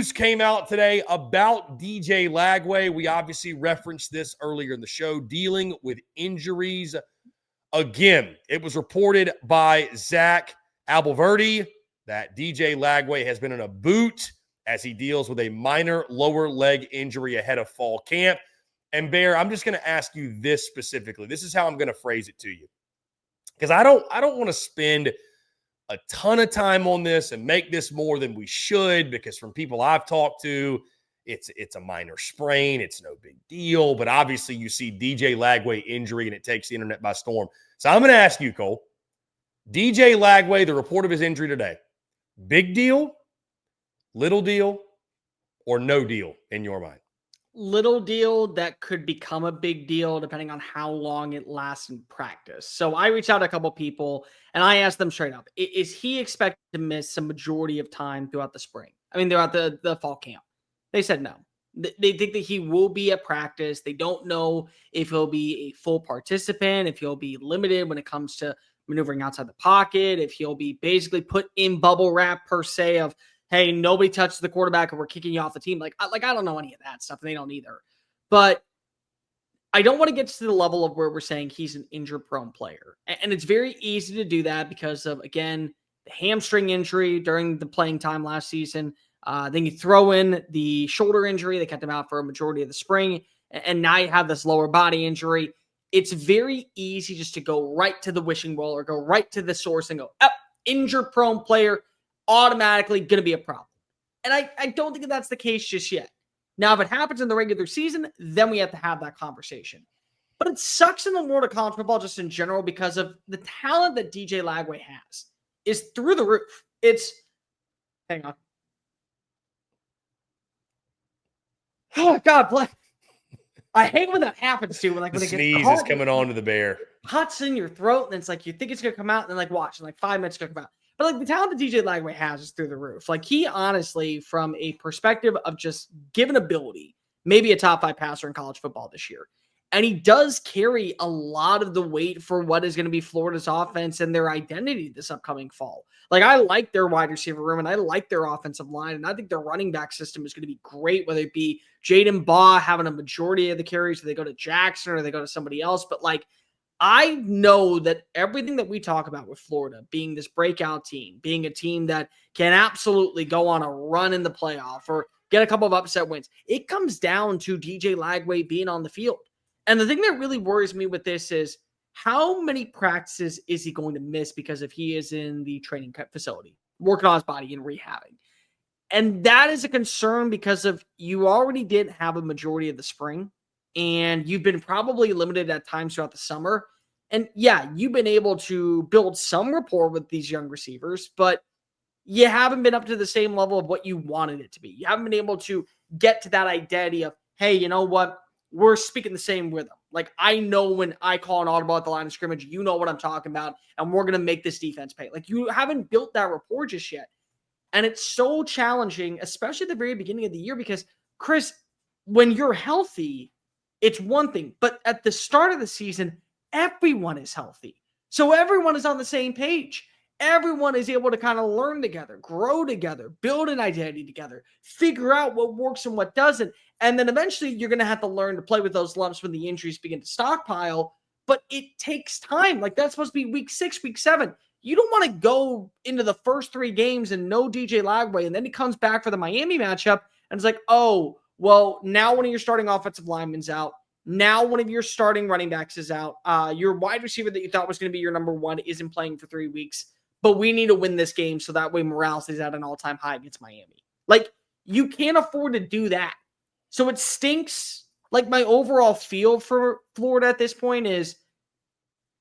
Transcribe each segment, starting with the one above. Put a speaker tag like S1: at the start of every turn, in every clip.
S1: news came out today about DJ Lagway. We obviously referenced this earlier in the show, dealing with injuries again. It was reported by Zach Albalverdi that DJ Lagway has been in a boot as he deals with a minor lower leg injury ahead of fall camp. And Bear, I'm just going to ask you this specifically. This is how I'm going to phrase it to you, because I don't want to spend a ton of time on this and make this more than we should, because from people I've talked to, it's a minor sprain. It's no big deal. But obviously you see DJ Lagway injury and it takes the internet by storm. So I'm going to ask you, Cole, DJ Lagway, the report of his injury today, big deal, little deal, or no deal in your mind?
S2: Little deal that could become a big deal depending on how long it lasts in practice. So I reached out to a couple people and I asked them straight up, is he expected to miss a majority of time throughout the spring? I mean, throughout the fall camp. They said no. They think that he will be at practice. They don't know if he'll be a full participant, if he'll be limited when it comes to maneuvering outside the pocket, if he'll be basically put in bubble wrap per se of, hey, nobody touches the quarterback and we're kicking you off the team. Like I don't know any of that stuff, and they don't either. But I don't want to get to the level of where we're saying he's an injury-prone player. And it's very easy to do that because of, again, the hamstring injury during the playing time last season. Then you throw in the shoulder injury that kept him out for a majority of the spring. And now you have this lower body injury. It's very easy just to go right to the wishing well or go right to the source and go, injury-prone player, automatically going to be a problem. And I don't think that's the case just yet. Now, if it happens in the regular season, then we have to have that conversation. But it sucks in the world of college football just in general because of the talent that DJ Lagway has is through the roof. Hang on. Oh, God bless. I hate when that happens too. When
S1: the sneeze is coming on to the Bear.
S2: Cuts in your throat, and it's like you think it's going to come out, and then watch, in 5 minutes it's going to come out. But the talent that DJ Lagway has is through the roof. He honestly, from a perspective of just given ability, maybe a top 5 passer in college football this year. And he does carry a lot of the weight for what is going to be Florida's offense and their identity this upcoming fall. I like their wide receiver room and I like their offensive line. And I think their running back system is going to be great, whether it be Jaden Baugh having a majority of the carries, or they go to Jackson or they go to somebody else. But I know that everything that we talk about with Florida being this breakout team, being a team that can absolutely go on a run in the playoff or get a couple of upset wins, it comes down to DJ Lagway being on the field. And the thing that really worries me with this is how many practices is he going to miss because if he is in the training facility, working on his body and rehabbing. And that is a concern because of you already didn't have a majority of the spring and you've been probably limited at times throughout the summer. And yeah, you've been able to build some rapport with these young receivers, but you haven't been up to the same level of what you wanted it to be. You haven't been able to get to that identity of, hey, you know what? We're speaking the same rhythm. I know when I call an audible at the line of scrimmage, you know what I'm talking about, and we're going to make this defense pay. You haven't built that rapport just yet. And it's so challenging, especially at the very beginning of the year, because, Chris, when you're healthy, it's one thing. But at the start of the season, everyone is healthy. So everyone is on the same page. Everyone is able to kind of learn together, grow together, build an identity together, figure out what works and what doesn't. And then eventually you're going to have to learn to play with those lumps when the injuries begin to stockpile. But it takes time. That's supposed to be week 6, week 7. You don't want to go into the first 3 games and no DJ Lagway, and then he comes back for the Miami matchup, and it's oh, well, now one of your starting offensive linemen's out. Now one of your starting running backs is out. Your wide receiver that you thought was going to be your number 1 isn't playing for 3 weeks. But we need to win this game so that way morale stays at an all-time high against Miami. You can't afford to do that. So it stinks. My overall feel for Florida at this point is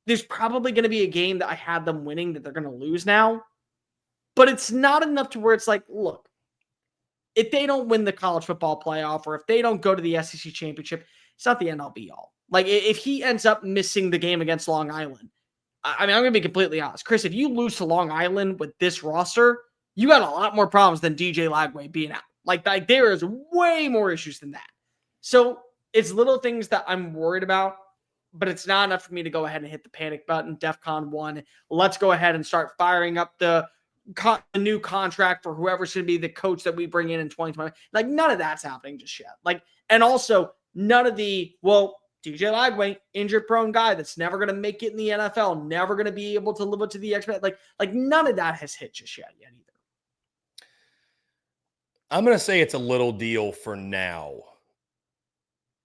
S2: there's probably going to be a game that I had them winning that they're going to lose now. But it's not enough to where it's look, if they don't win the college football playoff or if they don't go to the SEC championship, it's not the end all be all. If he ends up missing the game against Long Island, I'm going to be completely honest. Chris, if you lose to Long Island with this roster, you got a lot more problems than DJ Lagway being out. There is way more issues than that. So it's little things that I'm worried about, but it's not enough for me to go ahead and hit the panic button, DEFCON 1. Let's go ahead and start firing up the a new contract for whoever's going to be the coach that we bring in 2020. Like, none of that's happening just yet. Like, and also none of the, well, DJ Lagway, injured prone guy that's never going to make it in the NFL, never going to be able to live up to the expectation. Like none of that has hit just yet either.
S1: I'm going to say it's a little deal for now.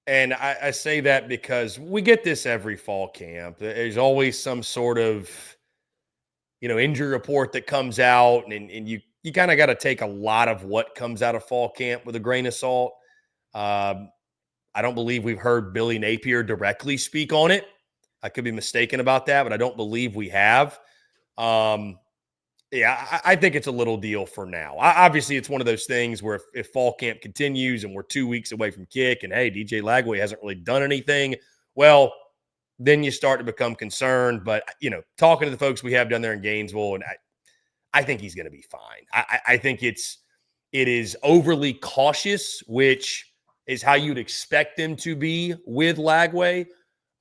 S1: And I say that because we get this every fall camp. There's always some sort of, injury report that comes out, and you kind of got to take a lot of what comes out of fall camp with a grain of salt. I don't believe we've heard Billy Napier directly speak on it. I could be mistaken about that, but I don't believe we have. I think it's a little deal for now. Obviously, it's one of those things where if fall camp continues and we're 2 weeks away from kick and, hey, DJ Lagway hasn't really done anything, well, then you start to become concerned. But, talking to the folks we have down there in Gainesville, and I think he's going to be fine. I think it is overly cautious, which is how you'd expect them to be with Lagway.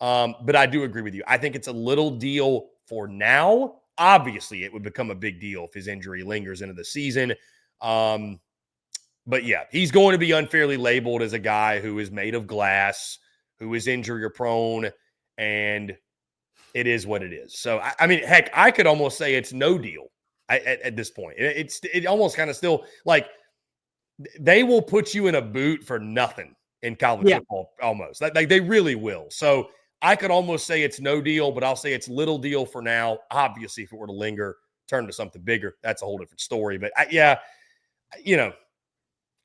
S1: But I do agree with you. I think it's a little deal for now. Obviously, it would become a big deal if his injury lingers into the season. But yeah, he's going to be unfairly labeled as a guy who is made of glass, who is injury prone, and it is what it is. So, I mean, heck, I could almost say it's no deal at this point. It almost kind of still like they will put you in a boot for nothing in college football almost. Like they really will. So I could almost say it's no deal, but I'll say it's little deal for now. Obviously, if it were to linger, turn to something bigger, that's a whole different story. But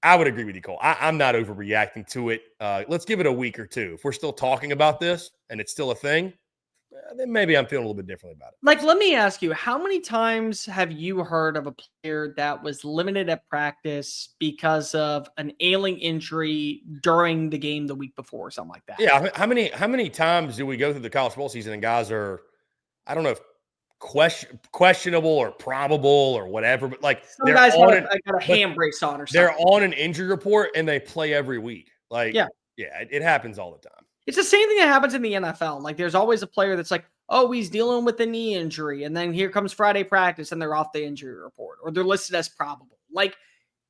S1: I would agree with you, Cole. I'm not overreacting to it. Let's give it a week or two. If we're still talking about this and it's still a thing, then maybe I'm feeling a little bit differently about it.
S2: Like, let me ask you, how many times have you heard of a player that was limited at practice because of an ailing injury during the game the week before or something like that?
S1: Yeah. How many times do we go through the college football season and guys are, I don't know if questionable or probable or whatever, but like
S2: some guys got a hand brace on or something.
S1: They're on an injury report and they play every week. Like, yeah, it happens all the time.
S2: It's the same thing that happens in the NFL. Like, there's always a player that's like, oh, he's dealing with a knee injury. And then here comes Friday practice and they're off the injury report or they're listed as probable. Like,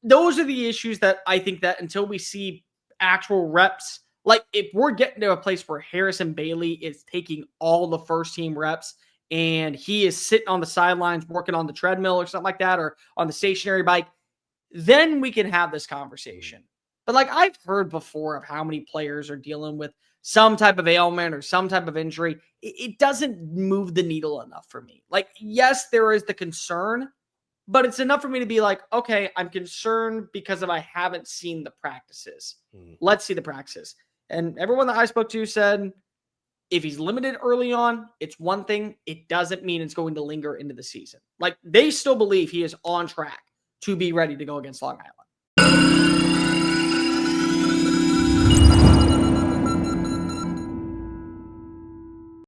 S2: those are the issues that I think that until we see actual reps, like if we're getting to a place where Harrison Bailey is taking all the first team reps and he is sitting on the sidelines working on the treadmill or something like that, or on the stationary bike, then we can have this conversation. But like I've heard before of how many players are dealing with some type of ailment or some type of injury. It doesn't move the needle enough for me. Like, yes, there is the concern, but it's enough for me to be like, okay, I'm concerned because I haven't seen the practices. Let's see the practices. And everyone that I spoke to said, if he's limited early on, it's one thing. It doesn't mean it's going to linger into the season. Like, they still believe he is on track to be ready to go against Long Island.